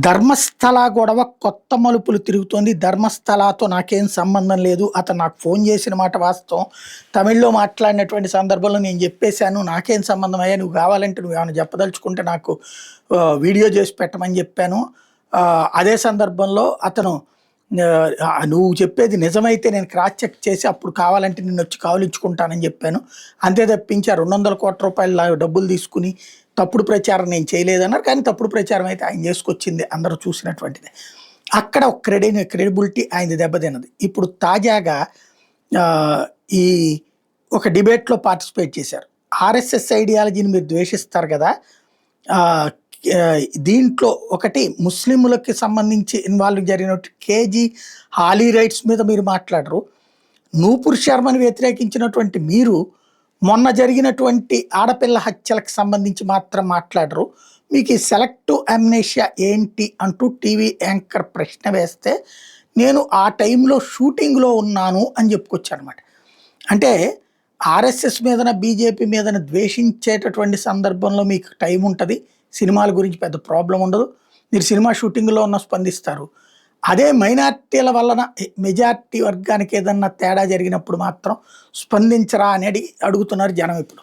ధర్మస్థల గొడవ కొత్త మలుపులు తిరుగుతోంది. ధర్మస్థలతో నాకేం సంబంధం లేదు. అతను నాకు ఫోన్ చేసిన మాట వాస్తవం. తమిళ్‌లో మాట్లాడినటువంటి సందర్భంలో నేను చెప్పేశాను. నాకేం సంబంధం అయ్యా, నువ్వు కావాలంటే నువ్వేమైనా చెప్పదలుచుకుంటే నాకు వీడియో చేసి పెట్టమని చెప్పాను. అదే సందర్భంలో అతను నువ్వు చెప్పేది నిజమైతే నేను క్రాస్ చెక్ చేసి అప్పుడు కావాలంటే నిన్నొచ్చి కౌలించుకుంటానని చెప్పాను. అంతే తప్పించి ఆ రూ. 200,00,00,000 డబ్బులు తీసుకుని తప్పుడు ప్రచారం నేను చేయలేదన్నారు. కానీ తప్పుడు ప్రచారం అయితే ఆయన చేసుకొచ్చింది అందరూ చూసినటువంటిదే. అక్కడ ఒక క్రెడిబిలిటీ ఆయనది దెబ్బతిన్నది. ఇప్పుడు తాజాగా ఆహ్, ఈ ఒక డిబేట్‌లో పార్టిసిపేట్ చేశారు. ఆర్ఎస్ఎస్ ఐడియాలజీని మీరు ద్వేషిస్తారు గదా! ఆహ్, దీంట్లో ఒకటి ముస్లిములకి సంబంధించి ఇన్వాల్వ్ జరిగినట్టు కేజీ హాలీ రైట్స్ మీద మీరు మాట్లాడరు. నూపూర్ శర్మని వ్యతిరేకించినటువంటి మీరు మొన్న జరిగినటువంటి ఆడపిల్ల హత్యలకు సంబంధించి మాత్రం మాట్లాడరు. మీకు ఈ సెలెక్టివ్ అమ్నీషియా ఏంటి అంటూ టీవీ యాంకర్ ప్రశ్న వేస్తే, నేను ఆ టైంలో షూటింగ్‌లో ఉన్నాను అని చెప్పుకొచ్చాననమాట. అంటే ఆర్ఎస్ఎస్ మీదన, బీజేపీ మీదన ద్వేషించేటటువంటి సందర్భంలో మీకు టైం ఉంటది. సినిమాల గురించి పెద్ద ప్రాబ్లమ్ ఉండదు. మీరు సినిమా షూటింగ్‌లో ఉన్న స్పందిస్తారు. అదే మైనారిటీల వలన మెజారిటీ వర్గానికి ఏదన్నా తేడా జరిగినప్పుడు మాత్రం స్పందించరా అని అడుగుతున్నారు జనం ఇప్పుడు.